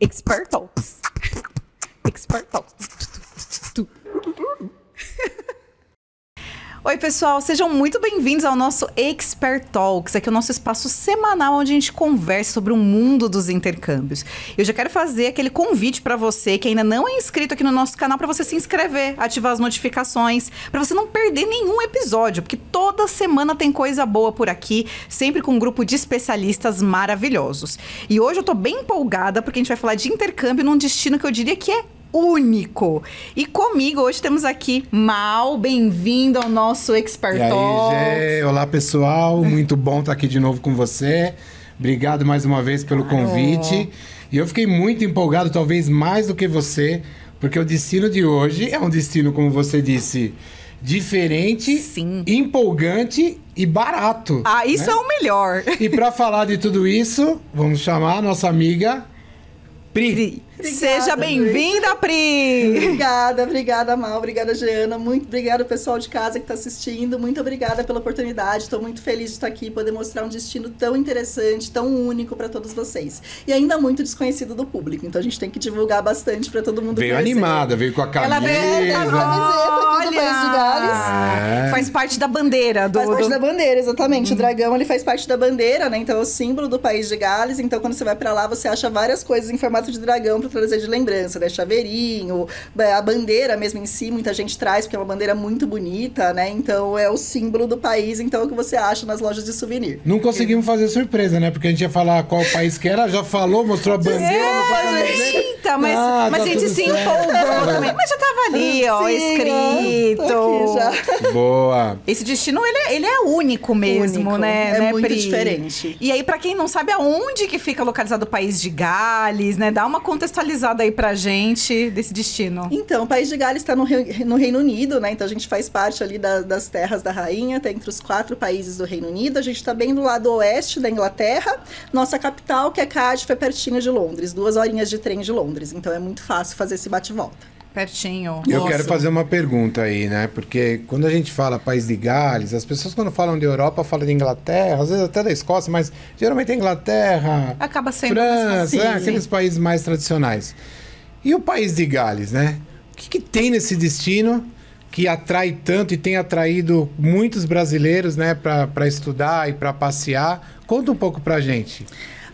Expert Talks. Expert Talks. Oi, pessoal, sejam muito bem-vindos ao nosso Expert Talks, aqui é o nosso espaço semanal onde a gente conversa sobre o mundo dos intercâmbios. Eu já quero fazer aquele convite para você que ainda não é inscrito aqui no nosso canal, para você se inscrever, ativar as notificações, para você não perder nenhum episódio, porque toda semana tem coisa boa por aqui, sempre com um grupo de especialistas maravilhosos. E hoje eu tô bem empolgada porque a gente vai falar de intercâmbio num destino que eu diria que é único. E comigo hoje temos aqui Mal, bem-vindo ao nosso Expert Talks. E aí, Gê? Olá, pessoal, muito bom estar aqui de novo com você. Obrigado mais uma vez pelo convite. E eu fiquei muito empolgado, talvez mais do que você, porque o destino de hoje é um destino, como você disse, diferente, sim, empolgante e barato. Ah, isso, né? É o melhor. E para falar de tudo isso, vamos chamar a nossa amiga Pri. Obrigada, seja bem-vinda, Pri! Obrigada, Mal. Obrigada, Jeana. Muito obrigada, pessoal de casa que está assistindo. Muito obrigada pela oportunidade. Estou muito feliz de estar aqui e poder mostrar um destino tão interessante, tão único para todos vocês. E ainda muito desconhecido do público. Então a gente tem que divulgar bastante para todo mundo veio conhecer. Animada, veio com a camisa. Ela veio com a camiseta aqui do País de Gales. É. Faz parte da bandeira. Faz parte da bandeira, exatamente. O dragão, ele faz parte da bandeira, né? Então é o símbolo do País de Gales. Então quando você vai para lá, você acha várias coisas em formato de dragão para trazer de lembrança, né? Chaveirinho, a bandeira mesmo em si, muita gente traz, porque é uma bandeira muito bonita, né? Então é o símbolo do país, então é o que você acha nas lojas de souvenir. Não conseguimos fazer surpresa, né? Porque a gente ia falar qual país que era, já falou, mostrou a bandeira. Eita, mas a gente se empolgou também. Mas já tava ali, ó, escrito. Aqui já. Boa. Esse destino, ele é único mesmo, único, né? É muito Pri? diferente. E aí, pra quem não sabe aonde que fica localizado o País de Gales, né? Dá uma contextualizada aí pra gente desse destino. Então, o País de Gales está no Reino Unido, né? Então a gente faz parte ali das terras da rainha, tá entre os 4 países do Reino Unido. A gente está bem do lado oeste da Inglaterra. Nossa capital, que é Cardiff, é pertinho de Londres, 2 horinhas de trem de Londres. Então é muito fácil fazer esse bate-volta. Pertinho. Eu quero fazer uma pergunta aí, né? Porque quando a gente fala País de Gales, as pessoas quando falam de Europa falam de Inglaterra, às vezes até da Escócia, mas geralmente é Inglaterra, acaba sendo França, aqueles países mais tradicionais. E o País de Gales, né? O que tem nesse destino que atrai tanto e tem atraído muitos brasileiros, né, para estudar e para passear? Conta um pouco pra gente.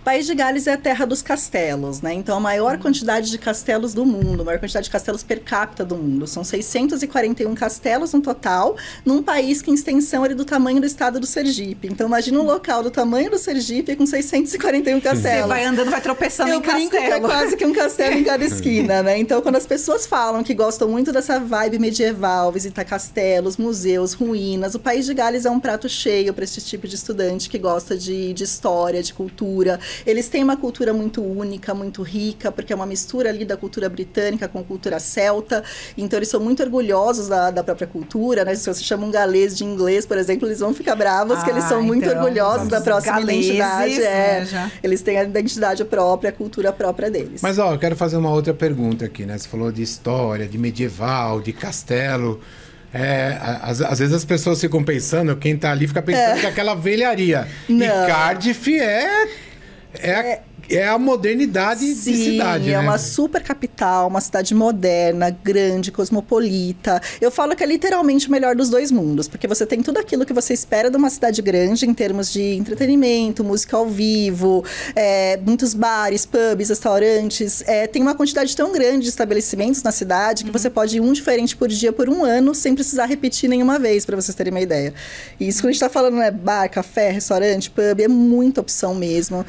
País de Gales é a terra dos castelos, né? Então, a maior quantidade de castelos do mundo, a maior quantidade de castelos per capita do mundo. São 641 castelos no total, num país que em extensão é do tamanho do estado do Sergipe. Então, imagina um local do tamanho do Sergipe com 641 castelos. Você vai andando, vai tropeçando em castelo. Eu brinco que é quase que um castelo em cada esquina, né? Então, quando as pessoas falam que gostam muito dessa vibe medieval, visitar castelos, museus, ruínas, o País de Gales é um prato cheio para esse tipo de estudante que gosta de história, de cultura. Eles têm uma cultura muito única, muito rica, porque é uma mistura ali da cultura britânica com cultura celta. Então, eles são muito orgulhosos da própria cultura, né? Se você chama um galês de inglês, por exemplo, eles vão ficar bravos, que eles são muito orgulhosos da próxima identidade. Eles têm a identidade própria, a cultura própria deles. Mas, ó, eu quero fazer uma outra pergunta aqui, né? Você falou de história, de medieval, de castelo. Às vezes as pessoas ficam pensando, quem tá ali fica pensando que é aquela velharia. Não. E Cardiff é a modernidade de cidade, né? É uma super capital, uma cidade moderna, grande, cosmopolita. Eu falo que é literalmente o melhor dos 2 mundos, porque você tem tudo aquilo que você espera de uma cidade grande, em termos de entretenimento, música ao vivo, muitos bares, pubs, restaurantes. Tem uma quantidade tão grande de estabelecimentos na cidade que você pode ir um diferente por dia por um ano, sem precisar repetir nenhuma vez, para vocês terem uma ideia. E isso que a gente tá falando, né? Bar, café, restaurante, pub, é muita opção mesmo.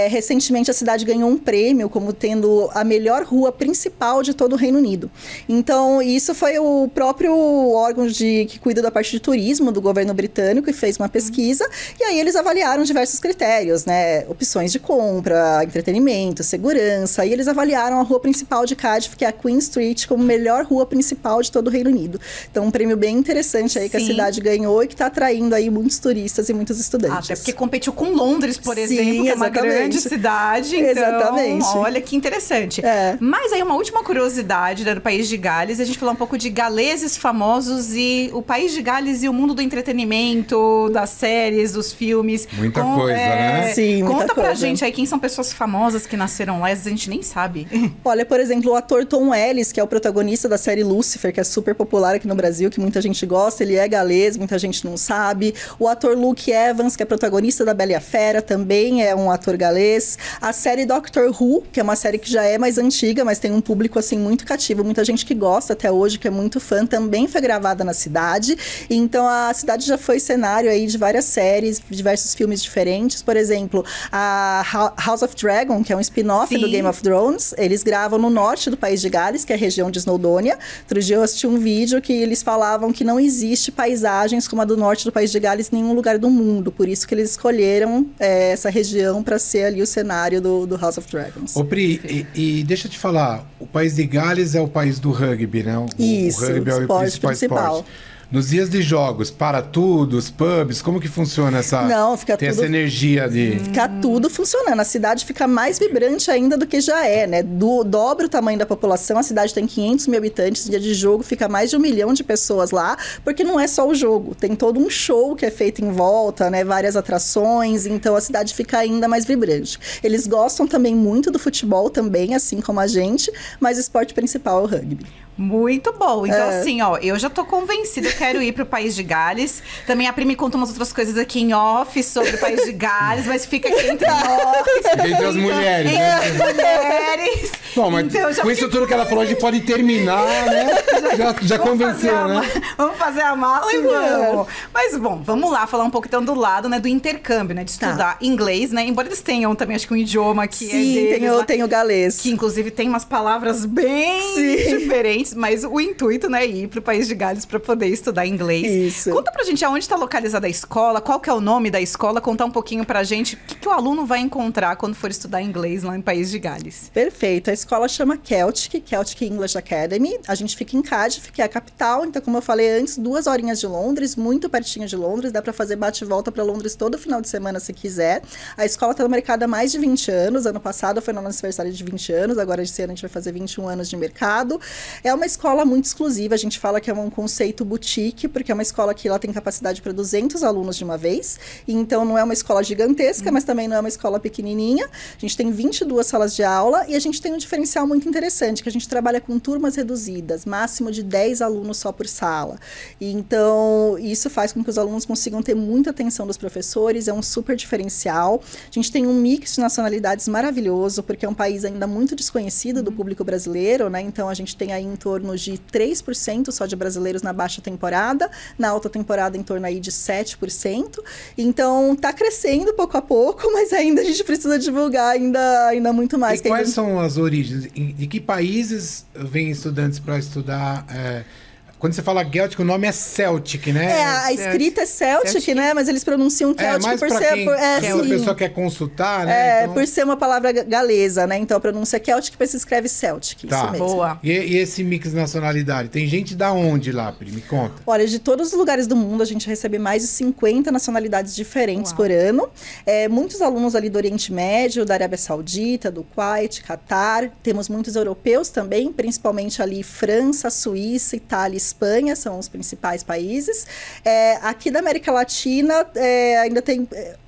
Recentemente, a cidade ganhou um prêmio como tendo a melhor rua principal de todo o Reino Unido. Então, isso foi o próprio órgão que cuida da parte de turismo do governo britânico, que fez uma pesquisa, e aí eles avaliaram diversos critérios, né? Opções de compra, entretenimento, segurança, e eles avaliaram a rua principal de Cardiff, que é a Queen Street, como melhor rua principal de todo o Reino Unido. Então, um prêmio bem interessante aí que a cidade ganhou e que está atraindo aí muitos turistas e muitos estudantes. Até porque competiu com Londres, por exemplo, que é uma grande cidade. cidade, então, Exatamente. olha que interessante. Mas aí uma última curiosidade, né, do País de Gales, a gente falou um pouco de galeses famosos e o País de Gales e o mundo do entretenimento, das séries, dos filmes. Muita coisa, né? Sim, muita Conta pra coisa. gente aí quem são pessoas famosas que nasceram lá, às vezes a gente nem sabe. Olha, por exemplo, o ator Tom Ellis, que é o protagonista da série Lucifer, que é super popular aqui no Brasil, que muita gente gosta, ele é galês, muita gente não sabe. O ator Luke Evans, que é protagonista da Bela e a Fera, também é um ator galês. A série Doctor Who, que é uma série que já é mais antiga, mas tem um público, assim, muito cativo, muita gente que gosta até hoje, que é muito fã, também foi gravada na cidade. Então, a cidade já foi cenário aí de várias séries, diversos filmes diferentes. Por exemplo, a House of Dragon, que é um spin-off do Game of Thrones, eles gravam no norte do País de Gales, que é a região de Snowdonia. Outro dia eu assisti um vídeo que eles falavam que não existe paisagens como a do norte do País de Gales em nenhum lugar do mundo. Por isso que eles escolheram essa região para ser ali o cenário do House of Dragons. Ô Pri, e deixa eu te falar, o País de Gales é o país do rugby, né? Isso, o rugby é o principal esporte. Nos dias de jogos, para tudo, os pubs, como que funciona essa... Não, fica tem tudo... essa energia de... Fica tudo funcionando. A cidade fica mais vibrante ainda do que já é, né? Dobra o tamanho da população, a cidade tem 500 mil habitantes, dia de jogo fica mais de 1 milhão de pessoas lá, porque não é só o jogo, tem todo um show que é feito em volta, né? Várias atrações, então a cidade fica ainda mais vibrante. Eles gostam também muito do futebol também, assim como a gente, mas o esporte principal é o rugby. Muito bom. Então, assim, ó, eu já tô convencida, eu quero ir pro País de Gales. Também a Pri me conta umas outras coisas aqui em off sobre o País de Gales, mas fica aqui entre nós. Entre as mulheres, entre né? as mulheres. Bom, mas então, com isso tudo que ela falou, a gente pode terminar, né? Já convenceu, né? Vamos fazer a mala e vamos. Mas, bom, vamos lá falar um pouco então do lado, né, do intercâmbio, né? De estudar inglês, né? Embora eles tenham também, acho que um idioma que Sim, é deles. tem o galês. Que, inclusive, tem umas palavras bem diferentes. Mas o intuito, né, é ir pro País de Gales para poder estudar inglês. Isso. Conta pra gente aonde está localizada a escola, qual que é o nome da escola, contar um pouquinho pra gente o que o aluno vai encontrar quando for estudar inglês lá em País de Gales. Perfeito. A escola chama Celtic English Academy. A gente fica em Cardiff, que é a capital. Então, como eu falei antes, 2 horinhas de Londres, muito pertinho de Londres. Dá para fazer bate e volta para Londres todo final de semana, se quiser. A escola está no mercado há mais de 20 anos. Ano passado foi no nosso aniversário de 20 anos. Agora, esse ano, a gente vai fazer 21 anos de mercado. É uma escola muito exclusiva. A gente fala que é um conceito boutique, porque é uma escola que ela tem capacidade para 200 alunos de uma vez. Então, não é uma escola gigantesca, mas também não é uma escola pequenininha. A gente tem 22 salas de aula e a gente tem um diferencial muito interessante, que a gente trabalha com turmas reduzidas, máximo de 10 alunos só por sala. Então, isso faz com que os alunos consigam ter muita atenção dos professores, é um super diferencial. A gente tem um mix de nacionalidades maravilhoso, porque é um país ainda muito desconhecido do público brasileiro, né? Então, a gente tem aí em torno de 3% só de brasileiros na baixa temporada, na alta temporada em torno aí de 7%. Então, tá crescendo pouco a pouco, mas ainda a gente precisa divulgar ainda muito mais. E quais são as origens? De que países vêm estudantes para estudar? Quando você fala Celtic, o nome é Celtic, né? A escrita é Celtic, né? Mas eles pronunciam Celtic por ser... Quem a pessoa quer consultar, né? Então... por ser uma palavra galesa, né? Então, a pronúncia é Celtic, mas se escreve Celtic, tá. Isso mesmo. Boa. E esse mix de nacionalidade? Tem gente da onde lá, Pri? Me conta. Olha, de todos os lugares do mundo, a gente recebe mais de 50 nacionalidades diferentes por ano. Muitos alunos ali do Oriente Médio, da Arábia Saudita, do Kuwait, Catar. Temos muitos europeus também, principalmente ali França, Suíça, Itália, Espanha, são os principais países. Aqui da América Latina, ainda tem...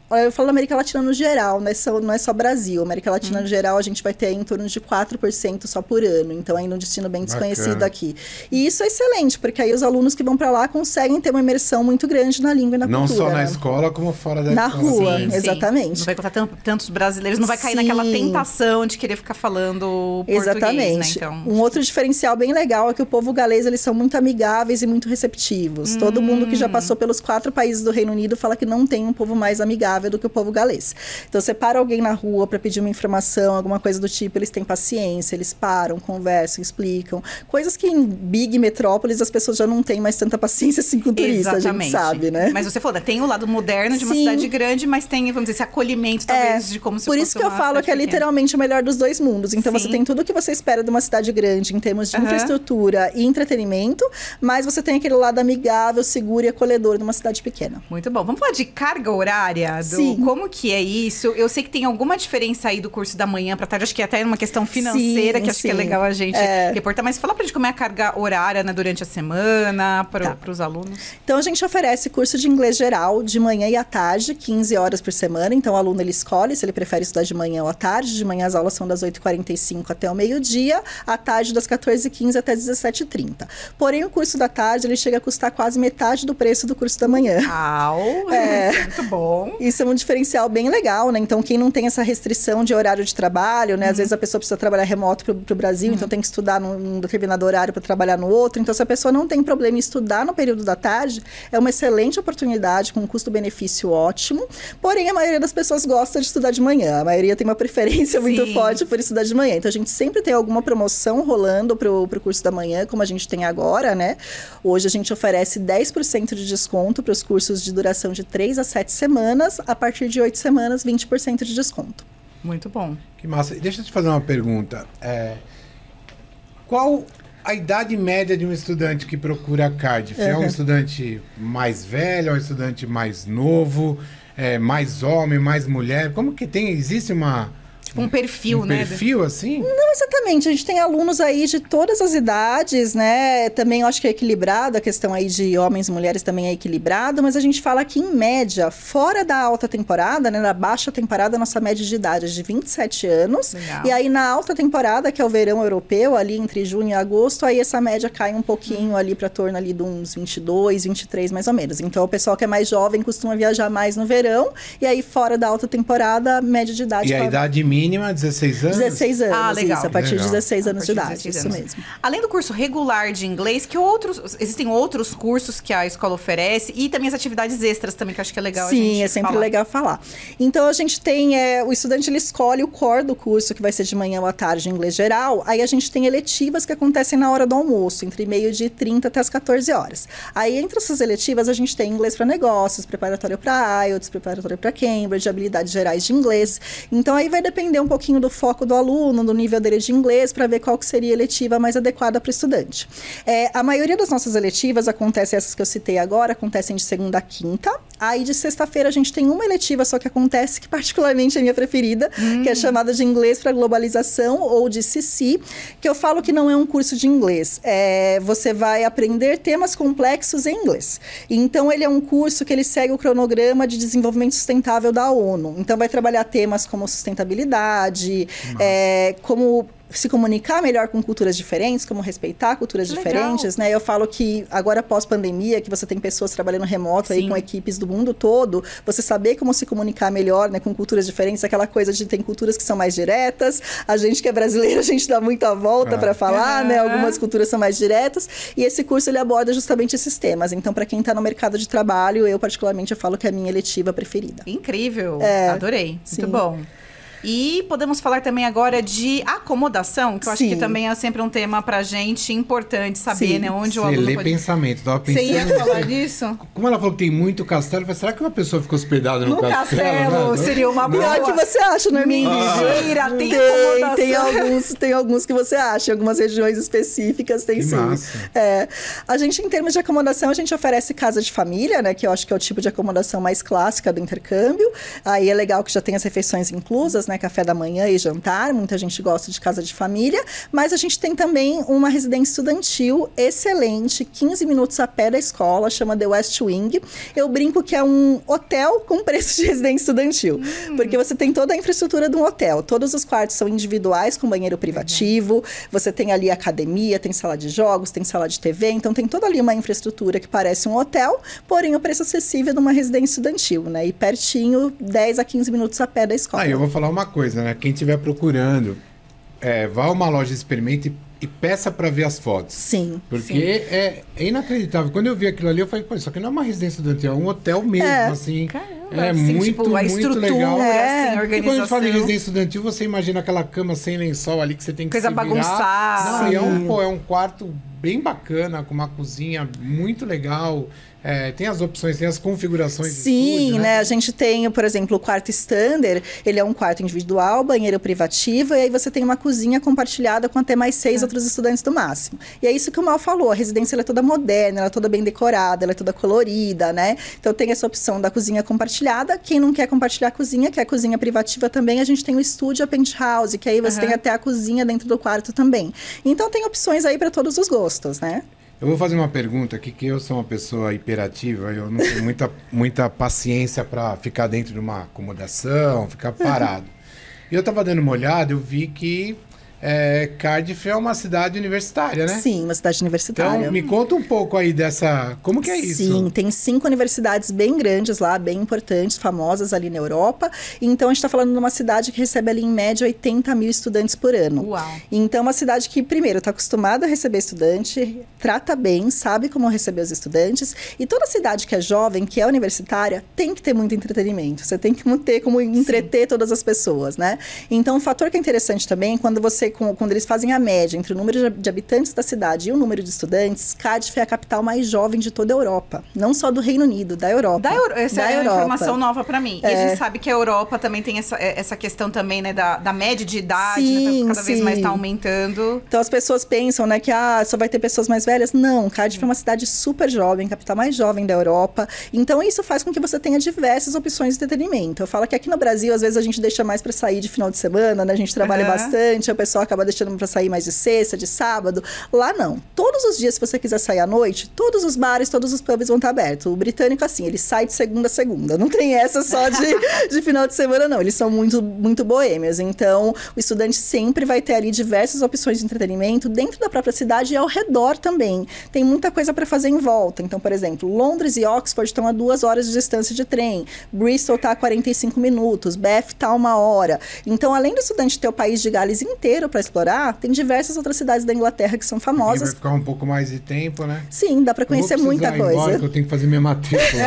Eu falo da América Latina no geral, não é só Brasil. América Latina no geral, a gente vai ter em torno de 4% só por ano. Então, ainda um destino bem desconhecido aqui. E isso é excelente, porque aí os alunos que vão para lá conseguem ter uma imersão muito grande na língua e na cultura. Não só na escola, como fora da na escola. Na rua, sim, exatamente. Não vai encontrar tantos brasileiros, não vai cair naquela tentação de querer ficar falando exatamente. português, né? Então... Um outro diferencial bem legal é que o povo galês, eles são muito amigáveis e muito receptivos. Todo mundo que já passou pelos 4 países do Reino Unido fala que não tem um povo mais amigável do que o povo galês. Então, você para alguém na rua para pedir uma informação, alguma coisa do tipo, eles têm paciência, eles param, conversam, explicam. Coisas que em big metrópoles as pessoas já não têm mais tanta paciência assim com turista, a gente sabe, né? Mas você falou, tem o lado moderno de uma cidade grande, mas tem, vamos dizer, esse acolhimento, talvez, de como se fosse por isso que eu falo que é literalmente o melhor dos 2 mundos. Então, você tem tudo o que você espera de uma cidade grande, em termos de infraestrutura e entretenimento, mas você tem aquele lado amigável, seguro e acolhedor de uma cidade pequena. Muito bom. Vamos falar de carga horária Sim. Como que é isso? Eu sei que tem alguma diferença aí do curso da manhã para tarde. Acho que até é uma questão financeira, Sim, que acho que é sim. legal a gente reportar. Mas fala pra gente como é a carga horária, né, durante a semana, para os alunos. Então, a gente oferece curso de inglês geral de manhã e à tarde, 15 horas por semana. Então, o aluno ele escolhe se ele prefere estudar de manhã ou à tarde. De manhã, as aulas são das 8h45 até o meio-dia. À tarde, das 14h15 até 17h30. Porém, o curso da tarde, ele chega a custar quase metade do preço do curso da manhã. Muito bom. Isso é um diferencial bem legal, né? Então, quem não tem essa restrição de horário de trabalho, né? Às vezes a pessoa precisa trabalhar remoto pro Brasil, então tem que estudar num determinado horário para trabalhar no outro. Então, se a pessoa não tem problema em estudar no período da tarde, é uma excelente oportunidade, com um custo-benefício ótimo. Porém, a maioria das pessoas gosta de estudar de manhã. A maioria tem uma preferência muito forte por estudar de manhã. Então, a gente sempre tem alguma promoção rolando pro curso da manhã, como a gente tem agora, né? Hoje, a gente oferece 10% de desconto para os cursos de duração de 3 a 7 semanas. A partir de 8 semanas, 20% de desconto. Muito bom. Que massa. Deixa eu te fazer uma pergunta. Qual a idade média de um estudante que procura a Cardiff? É um estudante mais velho, é um estudante mais novo, mais homem, mais mulher? Como que tem? Existe um perfil, né? Um perfil, assim? Não exatamente. A gente tem alunos aí de todas as idades, né? Também eu acho que é equilibrado. A questão aí de homens e mulheres também é equilibrado. Mas a gente fala que, em média, fora da alta temporada, né? Na baixa temporada, a nossa média de idade é de 27 anos. Legal. E aí, na alta temporada, que é o verão europeu, ali entre junho e agosto, aí essa média cai um pouquinho ali para torno ali de uns 22, 23 mais ou menos. Então, o pessoal que é mais jovem costuma viajar mais no verão. E aí, fora da alta temporada, a média de idade... E a idade mínima, 16 anos? 16 anos, legal. isso, a partir de 16 anos de idade, 16 isso anos. mesmo. Além do curso regular de inglês, existem outros cursos que a escola oferece e também as atividades extras também, que eu acho que é legal a gente Sim, é sempre falar. legal falar. Então, a gente tem, o estudante ele escolhe o core do curso, que vai ser de manhã ou à tarde, em inglês geral. Aí, a gente tem eletivas que acontecem na hora do almoço, entre meio-dia e 30 até as 14 horas. Aí, entre essas eletivas, a gente tem inglês para negócios, preparatório para IELTS, preparatório para Cambridge, habilidades gerais de inglês. Então, aí vai depender um pouquinho do foco do aluno, do nível dele de inglês, para ver qual que seria a eletiva mais adequada para o estudante. A maioria das nossas eletivas acontecem, essas que eu citei agora, acontecem de segunda a quinta. Aí, de sexta-feira, a gente tem uma eletiva só que acontece, que particularmente é a minha preferida, que é chamada de Inglês para Globalização, ou de CC, que eu falo que não é um curso de inglês. Você vai aprender temas complexos em inglês. Então, ele é um curso que ele segue o cronograma de desenvolvimento sustentável da ONU. Então, vai trabalhar temas como sustentabilidade, como se comunicar melhor com culturas diferentes, como respeitar culturas diferentes, né? Eu falo que agora pós-pandemia, que você tem pessoas trabalhando remoto aí com equipes do mundo todo, você saber como se comunicar melhor, né, com culturas diferentes, aquela coisa de tem culturas que são mais diretas, a gente que é brasileiro, a gente dá muita volta para falar, né? Algumas culturas são mais diretas, e esse curso ele aborda justamente esses temas. Então, para quem está no mercado de trabalho, eu particularmente eu falo que é a minha eletiva preferida. Incrível, adorei, muito bom. E podemos falar também agora de acomodação, que eu acho que também é sempre um tema pra gente importante saber, né? Onde o aluno lê pode... pensamento, tava pensando... Você ia falar disso? Como ela falou que tem muito castelo, eu falei, será que uma pessoa ficou hospedada no castelo? Né? Seria uma boa. Pior que você acha, não é mentira, tem acomodação. Tem alguns que você acha, em algumas regiões específicas tem sim. Massa. A gente, em termos de acomodação, a gente oferece casa de família, né? Que eu acho que é o tipo de acomodação mais clássica do intercâmbio. Aí é legal que já tem as refeições inclusas, né? Café da manhã e jantar, muita gente gosta de casa de família, mas a gente tem também uma residência estudantil excelente, 15 minutos a pé da escola, chama The West Wing. Eu brinco que é um hotel com preço de residência estudantil, porque você tem toda a infraestrutura de um hotel, todos os quartos são individuais com banheiro privativo, você tem ali academia, tem sala de jogos, tem sala de TV, então tem toda ali uma infraestrutura que parece um hotel, porém o preço acessível de uma residência estudantil, né? E pertinho, 10 a 15 minutos a pé da escola. Eu vou falar uma coisa, né? Quem estiver procurando, vá a uma loja, experimente e peça para ver as fotos. Sim. Porque é inacreditável. Quando eu vi aquilo ali, eu falei, pô, isso aqui não é uma residência estudantil, é um hotel mesmo, assim. Caramba, é assim, muito, tipo, a muito estrutura, legal. assim, a E quando a gente fala de organização. residência estudantil, você imagina aquela cama sem lençol ali que você tem que Coisa se virar. bagunçada. Não, é um quarto bem bacana, com uma cozinha muito legal. Tem as opções, tem as configurações de estúdio, né? A gente tem, por exemplo, o quarto standard, ele é um quarto individual, banheiro privativo, e aí você tem uma cozinha compartilhada com até mais 6 outros estudantes do máximo. E é isso que o Mal falou, a residência ela é toda moderna, ela é toda bem decorada, ela é toda colorida, né? Então tem essa opção da cozinha compartilhada. Quem não quer compartilhar a cozinha, quer cozinha privativa também, a gente tem o estúdio, a penthouse, que aí você tem até a cozinha dentro do quarto também. Então tem opções aí para todos os gostos, né? Eu vou fazer uma pergunta aqui, que eu sou uma pessoa hiperativa, eu não tenho muita paciência para ficar dentro de uma acomodação, ficar parado. E eu estava dando uma olhada, eu vi que Cardiff é uma cidade universitária, né? Sim, uma cidade universitária. Então, me conta um pouco aí dessa... Como que é isso? Sim, tem 5 universidades bem grandes lá, bem importantes, famosas ali na Europa. Então, a gente está falando de uma cidade que recebe ali, em média, 80 mil estudantes por ano. Uau! Então, uma cidade que, primeiro, está acostumada a receber estudante, trata bem, sabe como receber os estudantes. E toda cidade que é jovem, que é universitária, tem que ter muito entretenimento. Você tem que ter como entreter todas as pessoas, né? Então, um fator que é interessante também, quando eles fazem a média entre o número de habitantes da cidade e o número de estudantes, Cardiff é a capital mais jovem de toda a Europa. Não só do Reino Unido, da Europa. Essa é uma informação nova para mim. E a gente sabe que a Europa também tem essa questão também, né, da média de idade, sim, né, cada vez mais está aumentando. Então as pessoas pensam, né, que só vai ter pessoas mais velhas. Não, Cardiff é uma cidade super jovem, capital mais jovem da Europa. Então isso faz com que você tenha diversas opções de entretenimento. Eu falo que aqui no Brasil, às vezes a gente deixa mais para sair de final de semana, né? A gente trabalha bastante, a pessoa acaba deixando para sair mais de sexta, de sábado. Lá não. Todos os dias, se você quiser sair à noite, todos os bares, todos os pubs vão estar abertos. O britânico, assim, ele sai de segunda a segunda. Não tem essa só de final de semana, não. Eles são muito, muito boêmios. Então, o estudante sempre vai ter ali diversas opções de entretenimento dentro da própria cidade e ao redor também. Tem muita coisa para fazer em volta. Então, por exemplo, Londres e Oxford estão a 2 horas de distância de trem. Bristol está a 45 minutos. Bath está a 1 hora. Então, além do estudante ter o país de Gales inteiro para explorar, tem diversas outras cidades da Inglaterra que são famosas. Vai ficar um pouco mais de tempo, né? Sim, dá para conhecer muita coisa. Embora, que eu tenho que fazer minha matrícula.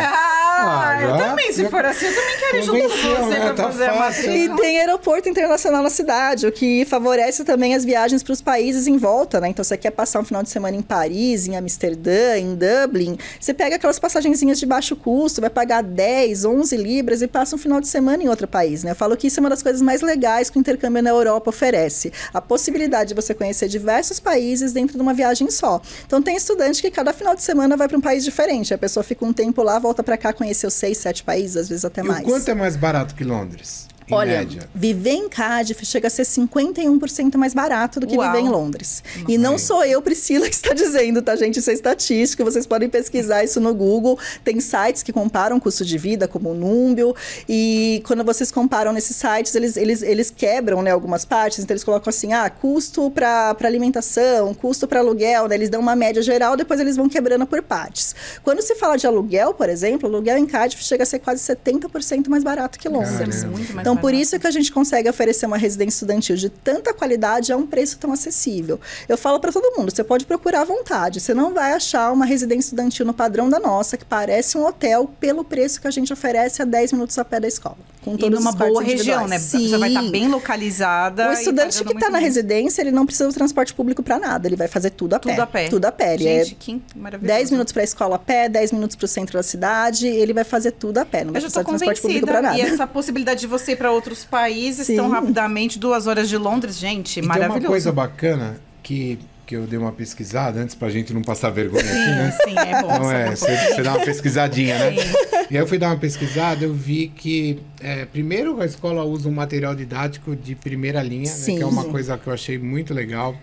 Eu também, se for assim, eu também quero ir junto com você para fazer a matrícula. E tem aeroporto internacional na cidade, o que favorece também as viagens para os países em volta, né? Então, você quer passar um final de semana em Paris, em Amsterdã, em Dublin, você pega aquelas passagenzinhas de baixo custo, vai pagar 10, 11 libras e passa um final de semana em outro país, né? Eu falo que isso é uma das coisas mais legais que o intercâmbio na Europa oferece. A possibilidade de você conhecer diversos países dentro de uma viagem só. Então, tem estudante que cada final de semana vai para um país diferente. A pessoa fica um tempo lá, volta para cá, conhecer os 6, 7 países, às vezes até mais. E o quanto é mais barato que Londres? Olha, viver em Cardiff chega a ser 51% mais barato do que viver em Londres. E não sou eu, Priscila, que está dizendo, tá, gente? Isso é estatística, vocês podem pesquisar isso no Google. Tem sites que comparam o custo de vida, como o Númbio, e quando vocês comparam nesses sites, eles quebram, né, algumas partes, então eles colocam assim, custo para alimentação, custo para aluguel, né? Eles dão uma média geral, depois eles vão quebrando por partes. Quando se fala de aluguel, por exemplo, o aluguel em Cardiff chega a ser quase 70% mais barato que Londres. Muito mais então, por isso que a gente consegue oferecer uma residência estudantil de tanta qualidade a um preço tão acessível. Eu falo para todo mundo, você pode procurar à vontade. Você não vai achar uma residência estudantil no padrão da nossa, que parece um hotel, pelo preço que a gente oferece a 10 minutos a pé da escola. Com todos numa boa região, né? Sim. Você vai estar bem localizada. O estudante que está na residência, ele não precisa do transporte público para nada. Ele vai fazer tudo a pé. Tudo a pé. Tudo a pé. Gente, que maravilhoso. 10 minutos para a escola a pé, 10 minutos para o centro da cidade. Ele vai fazer tudo a pé. Não vai precisar de transporte público para nada. E essa possibilidade de você ir para outros países tão rapidamente, 2 horas de Londres, gente, maravilhoso. Tem uma coisa bacana que eu dei uma pesquisada antes pra gente não passar vergonha aqui, né? Sim, é bom. Não você dá uma pesquisadinha, né? E aí eu fui dar uma pesquisada, eu vi que primeiro a escola usa um material didático de primeira linha, né? Que é uma coisa que eu achei muito legal.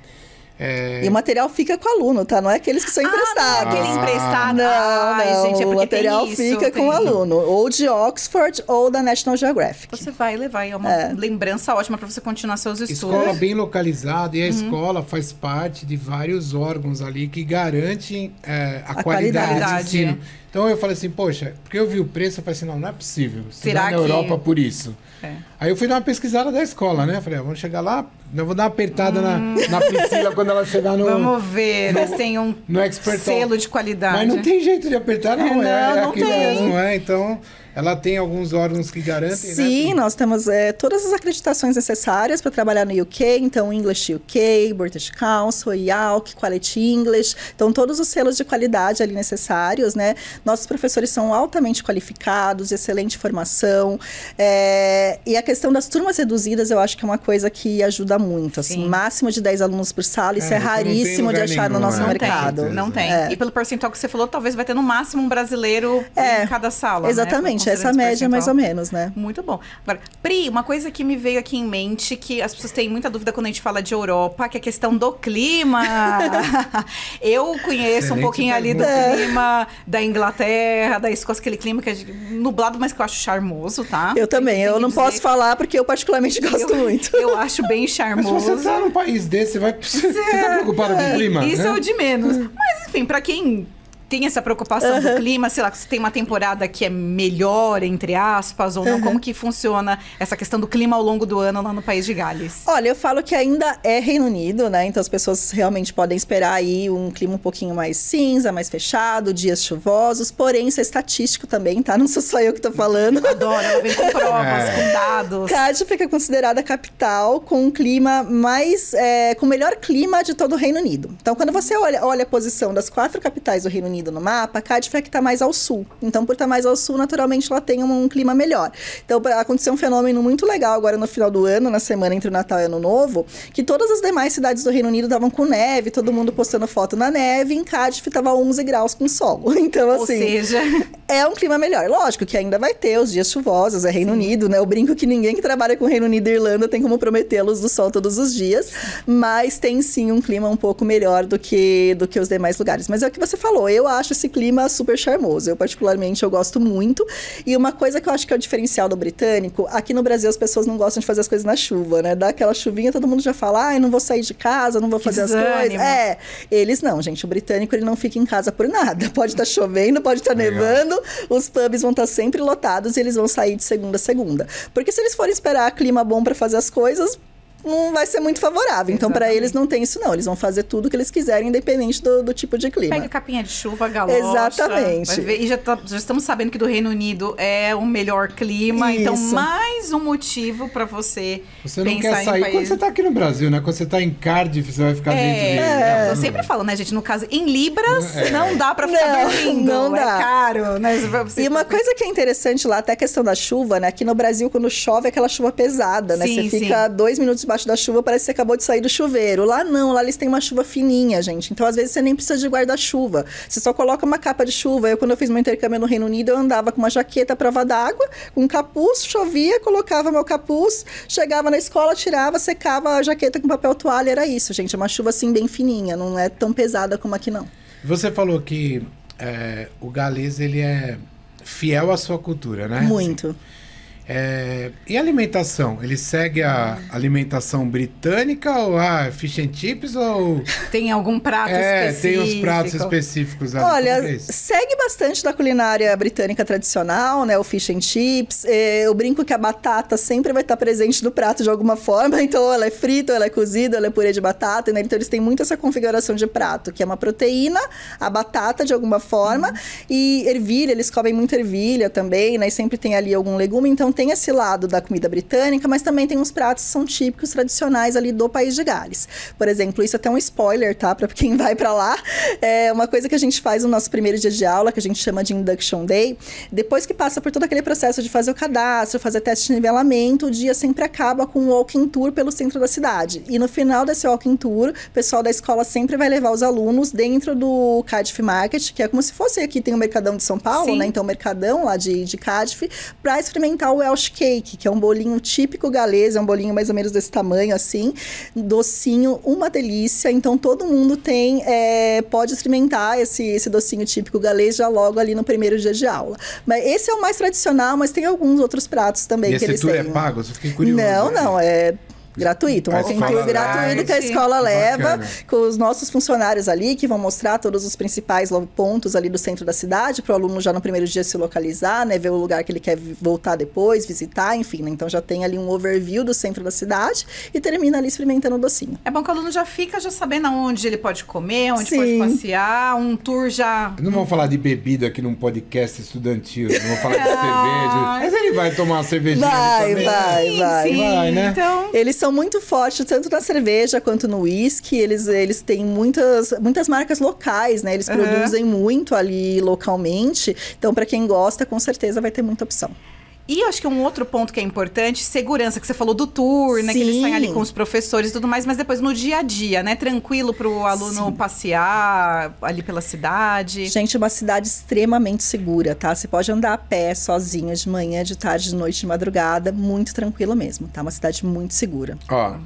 E o material fica com o aluno, tá? Não é aqueles que são emprestados. Aquele emprestado. Não, gente, é porque o material tem isso, fica com o aluno. Ou de Oxford ou da National Geographic. Você vai levar, é uma lembrança ótima para você continuar seus estudos. Escola bem localizada, e a escola faz parte de vários órgãos ali que garantem a qualidade de ensino. Então eu falei assim, poxa, porque eu vi o preço, eu falei assim, não é possível. Será na Europa por isso. Aí eu fui dar uma pesquisada da escola, né? Falei, vamos chegar lá, eu vou dar uma apertada na Priscila quando ela chegar no... Vamos ver, eles têm um selo de qualidade. Mas não tem jeito de apertar, não. Não Aquilo tem. mesmo, Então, ela tem alguns órgãos que garantem, Sim, né? nós temos todas as acreditações necessárias para trabalhar no UK, então English UK, British Council, IALC, Quality English, então todos os selos de qualidade ali necessários, né? Nossos professores são altamente qualificados, excelente formação, e a questão das turmas reduzidas eu acho que é uma coisa que ajuda muito, assim, máximo de 10 alunos por sala, isso é raríssimo de achar no nosso mercado. Não tem. E pelo percentual que você falou, talvez vai ter no máximo um brasileiro em cada sala, exatamente, né? essa média mais ou menos, né? Muito bom. Agora, Pri, uma coisa que me veio aqui em mente, que as pessoas têm muita dúvida quando a gente fala de Europa, que é a questão do clima. Eu conheço um pouquinho ali do clima da Inglaterra, da Escócia, aquele clima que é nublado, mas que eu acho charmoso, tá? Eu também, eu não posso falar porque eu particularmente gosto muito. Eu acho bem charmoso. Mas se você tá num país desse, você tá preocupado com o clima? Isso né? é o de menos. Mas, enfim, pra quem tem essa preocupação do clima, sei lá, se tem uma temporada que é melhor, entre aspas, ou não, como que funciona essa questão do clima ao longo do ano lá no País de Gales? Olha, eu falo que ainda é Reino Unido, né? Então as pessoas realmente podem esperar aí um clima um pouquinho mais cinza, mais fechado, dias chuvosos, porém isso é estatístico também, tá? Não sou só eu que tô falando. Adoro, ela vem com provas, com dados. Cardiff fica considerada a capital com um clima mais, com o melhor clima de todo o Reino Unido. Então quando você olha a posição das 4 capitais do Reino Unido no mapa, Cardiff é que está mais ao sul. Então, por estar mais ao sul, naturalmente, ela tem um clima melhor. Então, aconteceu um fenômeno muito legal agora no final do ano, na semana entre o Natal e o Ano Novo, que todas as demais cidades do Reino Unido estavam com neve, todo mundo postando foto na neve, e em Cardiff estava 11 graus com sol. Então, assim... Ou seja... É um clima melhor. Lógico que ainda vai ter os dias chuvosos, é Reino Unido, né? Eu brinco que ninguém que trabalha com Reino Unido e Irlanda tem como prometer a luz do sol todos os dias, mas tem sim um clima um pouco melhor do que os demais lugares. Mas é o que você falou, eu acho esse clima super charmoso. Eu, particularmente, eu gosto muito. E uma coisa que eu acho que é o diferencial do britânico, aqui no Brasil as pessoas não gostam de fazer as coisas na chuva, né? Dá aquela chuvinha, todo mundo já fala, ai, não vou sair de casa, não vou fazer as coisas. Eles não, gente. O britânico, ele não fica em casa por nada. Pode estar chovendo, pode estar nevando, os pubs vão estar sempre lotados e eles vão sair de segunda a segunda. Porque se eles forem esperar clima bom para fazer as coisas, não vai ser muito favorável. Então, para eles não tem isso, não. Eles vão fazer tudo o que eles quiserem, independente do tipo de clima. Pega capinha de chuva, galocha. Exatamente. Vai ver. E já estamos sabendo que do Reino Unido é o melhor clima. Isso. Então, mais um motivo para você não quer sair quando você tá aqui no Brasil, né? Quando você tá em Cardiff, você vai ficar dentro de... Eu sempre falo, né, gente? No caso, em libras, não dá para ficar dormindo. Não dá. É caro, né? E uma coisa que é interessante lá, até a questão da chuva, né? Aqui no Brasil, quando chove, é aquela chuva pesada, né? Sim, você fica 2 minutos debaixo da chuva, parece que você acabou de sair do chuveiro. Lá não, lá eles têm uma chuva fininha, gente. Então, às vezes, você nem precisa de guarda-chuva. Você só coloca uma capa de chuva. Quando eu fiz meu intercâmbio no Reino Unido, eu andava com uma jaqueta à prova d'água, com um capuz, chovia, colocava meu capuz, chegava na escola, tirava, secava a jaqueta com papel toalha, era isso, gente. É uma chuva, assim, bem fininha, não é tão pesada como aqui, não. Você falou que o galês, ele é fiel à sua cultura, né? Muito. E a alimentação? Ele segue a alimentação britânica ou fish and chips ou... Tem algum prato específico? Tem os pratos específicos. Olha, segue bastante da culinária britânica tradicional, né? O fish and chips. Eu brinco que a batata sempre vai estar presente no prato de alguma forma. Então, ela é frita, ela é cozida, ela é purê de batata, né? Então, eles têm muito essa configuração de prato, que é uma proteína, a batata de alguma forma, e ervilha, eles comem muito ervilha também, né? E sempre tem ali algum legume, então tem esse lado da comida britânica, mas também tem uns pratos que são típicos, tradicionais ali do País de Gales. Por exemplo, isso é até um spoiler, tá? Pra quem vai pra lá. É uma coisa que a gente faz no nosso primeiro dia de aula, que a gente chama de Induction Day. Depois que passa por todo aquele processo de fazer o cadastro, fazer teste de nivelamento, o dia sempre acaba com um walking tour pelo centro da cidade. E no final desse walking tour, o pessoal da escola sempre vai levar os alunos dentro do Cardiff Market, que é como se fosse aqui tem o Mercadão de São Paulo, né? Então, o Mercadão lá de Cardiff, pra experimentar o Welsh Cake, que é um bolinho típico galês, é um bolinho mais ou menos desse tamanho, assim, docinho, uma delícia. Então, todo mundo pode experimentar esse docinho típico galês já logo ali no primeiro dia de aula. Mas esse é o mais tradicional, mas tem alguns outros pratos também que eles têm. Esse tour é pago? Eu fiquei curioso. Não, Gratuito. Um A walking escola tour gratuito que a escola leva, Bacana. com os nossos funcionários ali, que vão mostrar todos os principais pontos ali do centro da cidade, para o aluno já no primeiro dia se localizar, né? Ver o lugar que ele quer voltar depois, visitar, enfim. Né? Então já tem ali um overview do centro da cidade e termina ali experimentando o docinho. É bom que o aluno já fica sabendo aonde ele pode comer, onde Sim. pode passear, um tour já... Não vamos falar de bebida aqui num podcast estudantil, não vamos falar de cerveja. Mas ele vai tomar uma cervejinha Vai, também. vai. Vai, né? Então... Eles são muito fortes, tanto na cerveja quanto no whisky. Eles têm muitas marcas locais, né? Eles produzem muito ali localmente. Então, para quem gosta, com certeza vai ter muita opção. E eu acho que um outro ponto que é importante, segurança, que você falou do tour, né? Que eles saem ali com os professores e tudo mais, mas depois no dia a dia, né? Tranquilo pro aluno passear ali pela cidade. Gente, é uma cidade extremamente segura, tá? Você pode andar a pé, sozinha, de manhã, de tarde, de noite, de madrugada, muito tranquilo mesmo, tá? Uma cidade muito segura. Ó,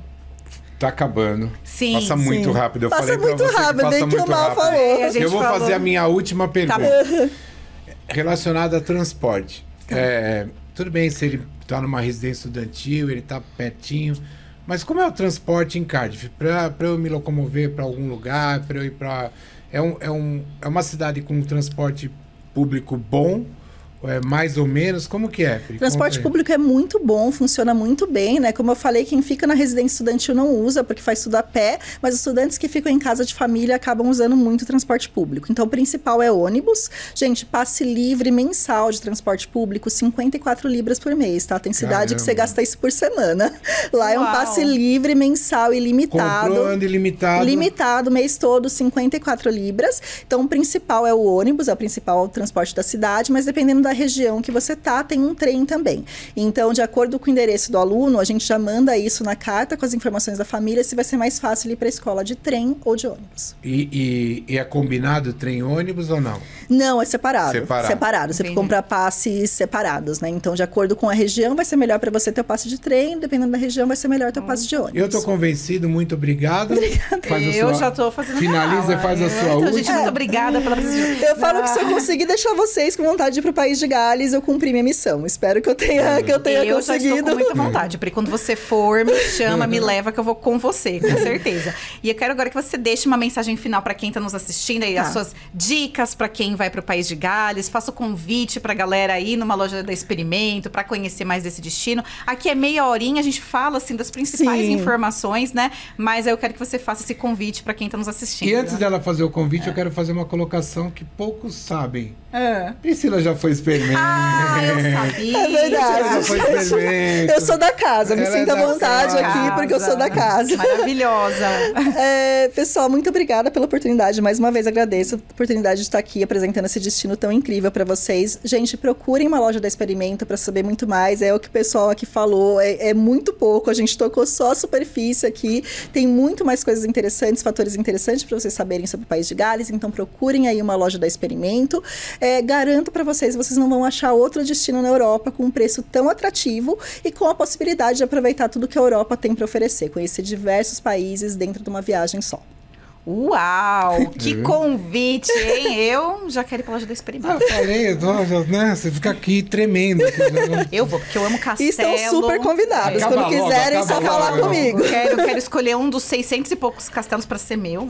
tá acabando. Sim, Passa muito sim. rápido. Eu Passa falei pra muito você rápido, que passa bem que o muito Mal rápido. falou. A gente Eu vou falou. fazer a minha última pergunta. Relacionada a transporte. Tudo bem se ele tá numa residência estudantil, ele tá pertinho, mas como é o transporte em Cardiff? Para eu me locomover para algum lugar, para eu ir para... É uma cidade com um transporte público bom? Mais ou menos? Como que é, Pri? Transporte público é muito bom, funciona muito bem, né? Como eu falei, quem fica na residência estudantil não usa, porque faz tudo a pé, mas os estudantes que ficam em casa de família acabam usando muito o transporte público. Então, o principal é ônibus. Gente, passe livre mensal de transporte público, 54 libras por mês, tá? Tem cidade que você gasta isso por semana. Lá é um Uau. passe livre mensal ilimitado. Comprou, anda ilimitado. Limitado, mês todo, 54 libras. Então, o principal é o ônibus, é o principal transporte da cidade, mas dependendo da região que você tá, tem um trem também. Então, de acordo com o endereço do aluno, a gente já manda isso na carta com as informações da família, se vai ser mais fácil ir para a escola de trem ou de ônibus. E é combinado trem-ônibus ou não? Não, é separado. Separado. Você Entendi. compra passes separados, né? Então, de acordo com a região, vai ser melhor para você ter o passe de trem, dependendo da região, vai ser melhor ter o passe de ônibus. Eu tô convencido, muito obrigado. Eu já tô fazendo Finaliza minha e faz a aula. sua Então, última. gente, muito obrigada pela presença. Eu falo que se eu conseguir deixar vocês com vontade de ir pro País de Gales, eu cumpri minha missão. Espero que eu tenha Eu já conseguido. estou com muita vontade, Pri. Quando você for, me chama, me leva, que eu vou com você, com certeza. E eu quero agora que você deixe uma mensagem final para quem está nos assistindo, aí, as suas dicas para quem vai para o País de Gales. Faça o convite para a galera aí numa loja da Experimento, para conhecer mais desse destino. Aqui é meia horinha, a gente fala assim das principais Sim. informações, né? Mas eu quero que você faça esse convite para quem está nos assistindo. E antes dela fazer o convite, eu quero fazer uma colocação que poucos sabem. É. Priscila já foi experimento. Ah, eu sabia. É verdade. Já foi experimento. Eu sou da casa, me Ela é sinto à da vontade Casa. aqui, porque eu sou da casa. Maravilhosa. Pessoal, muito obrigada pela oportunidade. Mais uma vez agradeço a oportunidade de estar aqui apresentando esse destino tão incrível para vocês. Gente, procurem uma loja da Experimento para saber muito mais. É o que o pessoal aqui falou, é muito pouco. A gente tocou só a superfície aqui. Tem muito mais coisas interessantes, fatores interessantes para vocês saberem sobre o País de Gales. Então procurem aí uma loja da Experimento. Garanto para vocês não vão achar outro destino na Europa com um preço tão atrativo e com a possibilidade de aproveitar tudo que a Europa tem para oferecer, conhecer diversos países dentro de uma viagem só. Uau, que convite, hein? Eu já quero ir pra loja do Experimento. Eu falei, né? Você fica aqui tremendo. Eu vou, porque eu amo castelo. E estão super convidados. Acaba Quando logo, quiserem, acaba só falar logo. comigo. Quero escolher um dos 600 e poucos castelos para ser meu.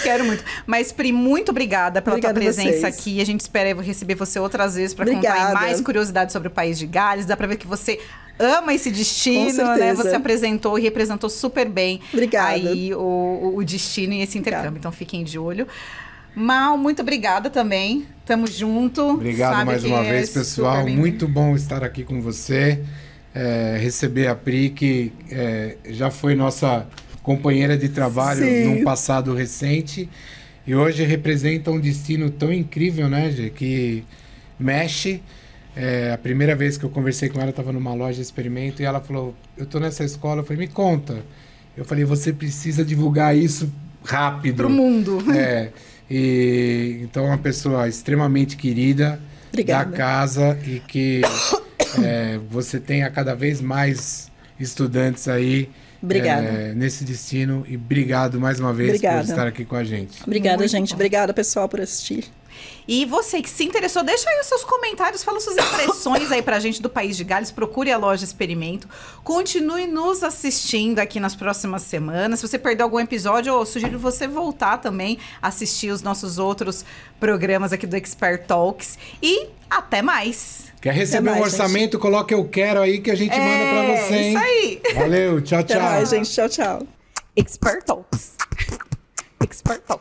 Quero muito. Mas, Pri, muito obrigada pela tua Obrigada a presença vocês. aqui. A gente espera receber você outras vezes para contar Obrigada. mais curiosidades sobre o País de Gales. Dá para ver que você ama esse destino, Com certeza. né? Você apresentou e representou super bem Obrigada. aí o destino e esse intercâmbio. Obrigada. Então, fiquem de olho. Mal, muito obrigada também. Tamo junto. Obrigado Sabe mais que uma é vez, super pessoal. bem-vindo. Muito bom estar aqui com você. Receber a Pri, que já foi nossa companheira de trabalho Sim. num passado recente. E hoje representa um destino tão incrível, né, Gê, que mexe. A primeira vez que eu conversei com ela, estava numa loja de experimento, e ela falou, eu tô nessa escola. Eu falei, me conta. Eu falei, você precisa divulgar isso rápido. Pro mundo. Então, uma pessoa extremamente querida Obrigada. da casa e que você tenha cada vez mais estudantes aí Obrigada. nesse destino. E obrigado mais uma vez Obrigada. por estar aqui com a gente. Obrigada, Muito gente. bom. Obrigada, pessoal, por assistir. E você que se interessou, deixa aí os seus comentários, fala suas impressões aí pra gente do País de Gales, procure a loja Experimento. Continue nos assistindo aqui nas próximas semanas. Se você perdeu algum episódio, eu sugiro você voltar também, assistir os nossos outros programas aqui do Expert Talks. E até mais! Quer receber um orçamento? Gente. Coloca eu quero aí que a gente manda pra você, hein? Isso aí! Valeu, tchau, tchau. Até mais, gente. Tchau, tchau. Expert Talks. Expert Talks.